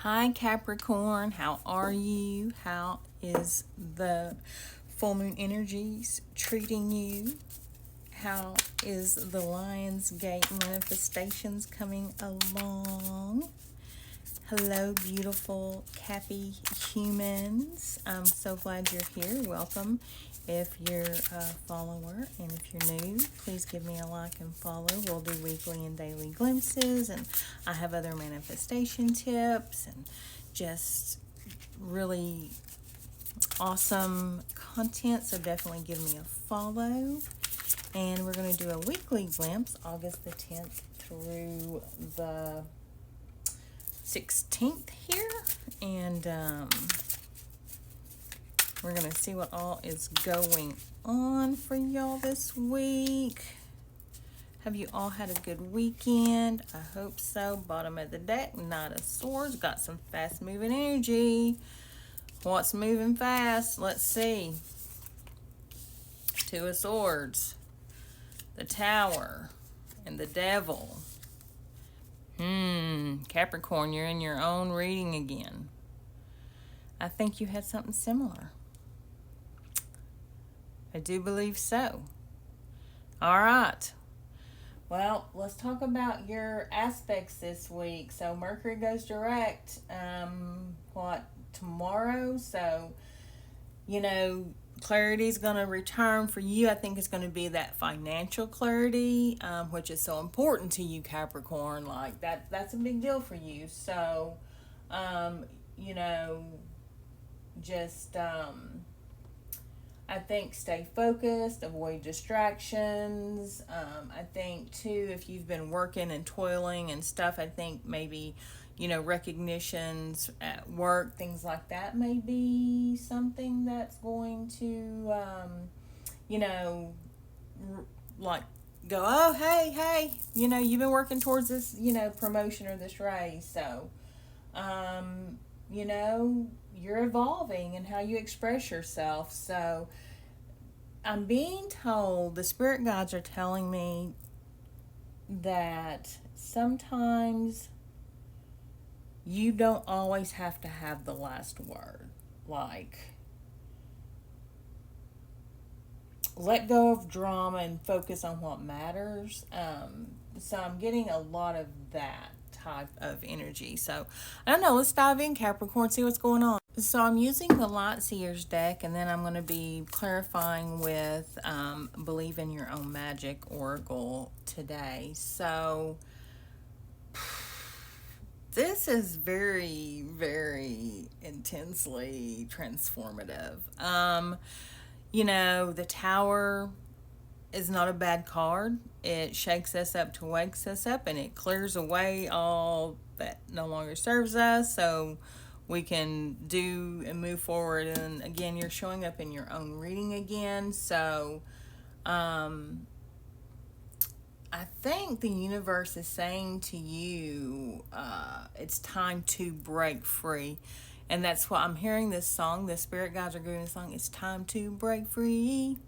Hi Capricorn, how are you? How is the full moon energies treating you? How is the Lion's Gate manifestations coming along? Hello, beautiful Cappy humans. I'm so glad you're here. Welcome. If you're a follower and if you're new, please give me a like and follow. We'll do weekly and daily glimpses, and I have other manifestation tips and just really awesome content. So definitely give me a follow. And we're going to do a weekly glimpse, August the 10th through the 16th here, and we're gonna see what all is going on for y'all this week. Have you all had a good weekend? I hope so. Bottom of the deck, Knight of Swords, got some fast moving energy. What's moving fast? Let's see. Two of Swords, the Tower, and the Devil. Capricorn, you're in your own reading again. I think you had something similar. I do believe so. All right. Well, let's talk about your aspects this week. So Mercury goes direct, tomorrow? So, clarity is going to return for you. I think it's going to be that financial clarity, which is so important to you, Capricorn. Like that's a big deal for you. So, you know, just I think stay focused, avoid distractions. I think too, if you've been working and toiling and stuff, I think maybe recognitions at work, things like that may be something that's going to, like go, oh, hey, you've been working towards this, promotion or this raise. So, you're evolving in how you express yourself. So, I'm being told, the spirit guides are telling me that sometimes you don't always have to have the last word. Like, let go of drama and focus on what matters. So I'm getting a lot of that type of energy. So I don't know. Let's dive in, Capricorn, see what's going on. So I'm using the Light Seers deck, and then I'm going to be clarifying with Believe in Your Own Magic Oracle today. So this is very, very intensely transformative. The Tower is not a bad card. It shakes us up to wakes us up, and it clears away all that no longer serves us, so we can do and move forward. And again, you're showing up in your own reading again. So I think the universe is saying to you, it's time to break free. And that's why I'm hearing this song. The spirit guides are giving this song. It's time to break free.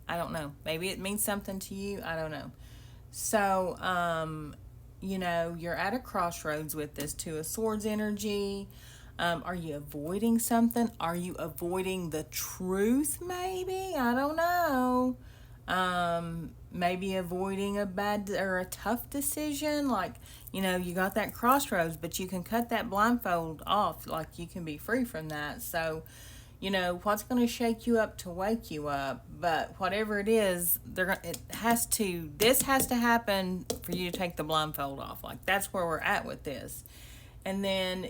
I don't know. Maybe it means something to you. I don't know. So, you're at a crossroads with this Two of Swords energy. Are you avoiding something? Are you avoiding the truth, maybe? I don't know. Maybe avoiding a bad or a tough decision. Like, you got that crossroads, but you can cut that blindfold off. Like, you can be free from that. So, what's going to shake you up to wake you up. But whatever it is, this has to happen for you to take the blindfold off. Like, that's where we're at with this. And then,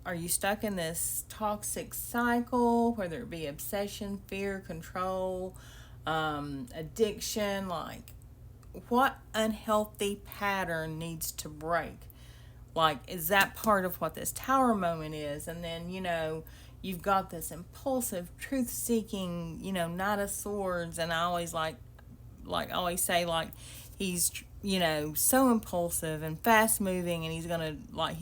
are you stuck in this toxic cycle, whether it be obsession, fear, control, addiction? Like, what unhealthy pattern needs to break? Like, is that part of what this Tower moment is? And then, you've got this impulsive, truth-seeking, Knight of Swords, and I always always say, like, he's, so impulsive and fast-moving, and he's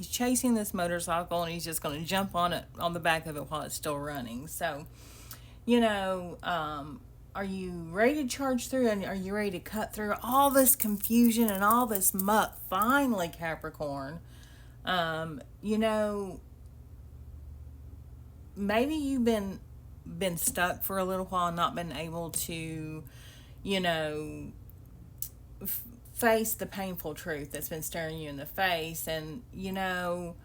chasing this motorcycle, and he's just gonna jump on the back of it while it's still running. So, are you ready to charge through, and are you ready to cut through all this confusion and all this muck? Finally, Capricorn. You know, maybe you've been stuck for a little while, not been able to, you know, face the painful truth that's been staring you in the face, and you know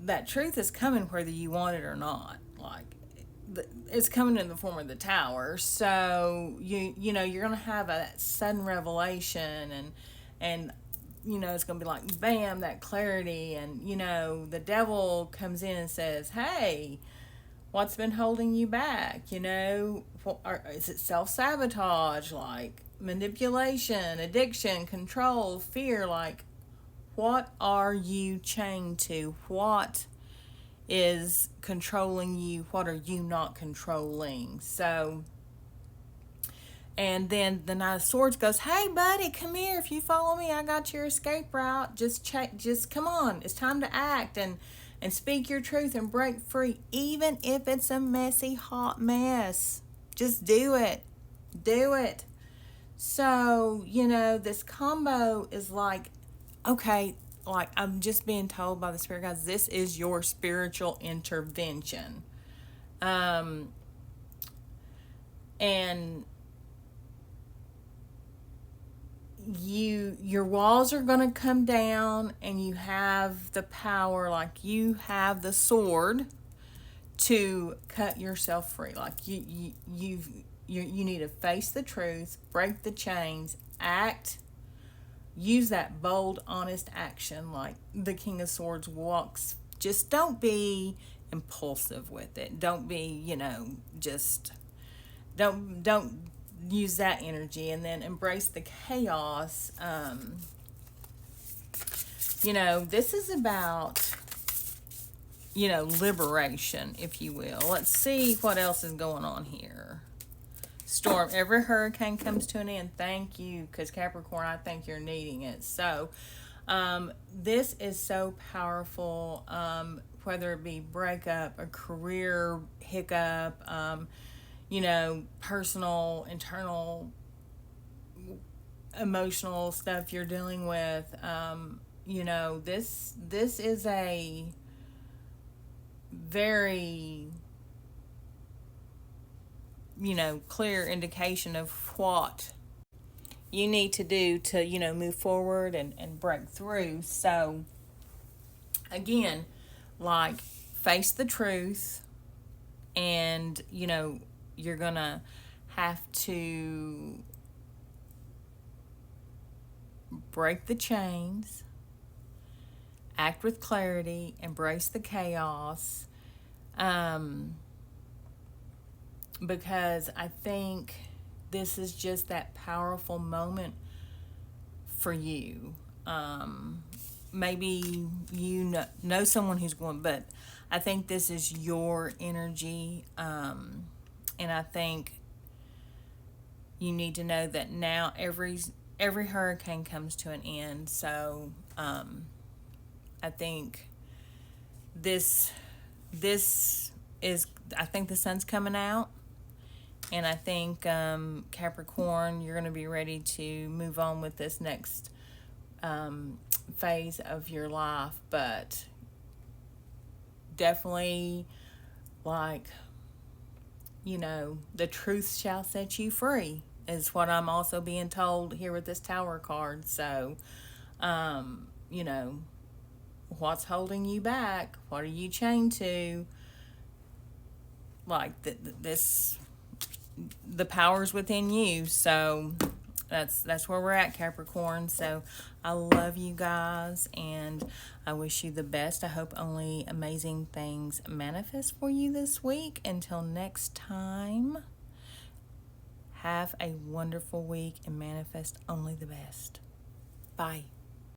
that truth is coming whether you want it or not. Like, it's coming in the form of the tower. So you know you're gonna have a sudden revelation, and you know it's gonna be like bam, that clarity, and you know the devil comes in and says, hey, what's been holding you back? You know, is it self-sabotage, like manipulation, addiction, control, fear? Like, what are you chained to? What is controlling you? What are you not controlling? So, and then the Knight of Swords goes, hey buddy, come here. If you follow me, I got your escape route. Just come on. It's time to act and speak your truth and break free, even if it's a messy, hot mess. Just do it. Do it. So, you know, this combo is like, okay, like I'm just being told by the Spirit guides, this is your spiritual intervention. And your walls are going to come down, and you have the power, like you have the sword to cut yourself free. Like you need to face the truth, break the chains, act, use that bold, honest action like the King of Swords walks. Just don't be impulsive with it. Don't be, you know, just don't use that energy, and then embrace the chaos. You know, this is about, you know, liberation, if you will. Let's see what else is going on here. Storm. Every hurricane comes to an end. Thank you, because Capricorn, I think you're needing it. So, this is so powerful, whether it be breakup, a career hiccup, you know, personal, internal, emotional stuff you're dealing with. You know, this is a very, you know, clear indication of what you need to do to, you know, move forward and break through. So, again, like, face the truth, and, you know, you're gonna have to break the chains, act with clarity, embrace the chaos, because I think this is just that powerful moment for you. Maybe you know someone who's going, but I think this is your energy, and I think you need to know that now every hurricane comes to an end. So I think this is, I think the sun's coming out, and I think Capricorn, you're going to be ready to move on with this next phase of your life. But definitely, like, you know, the truth shall set you free is what I'm also being told here with this Tower card. So, you know, what's holding you back? What are you chained to? Like, the power's within you. So that's where we're at, Capricorn. So I love you guys, and I wish you the best. I hope only amazing things manifest for you this week. Until next time, have a wonderful week and manifest only the best. Bye.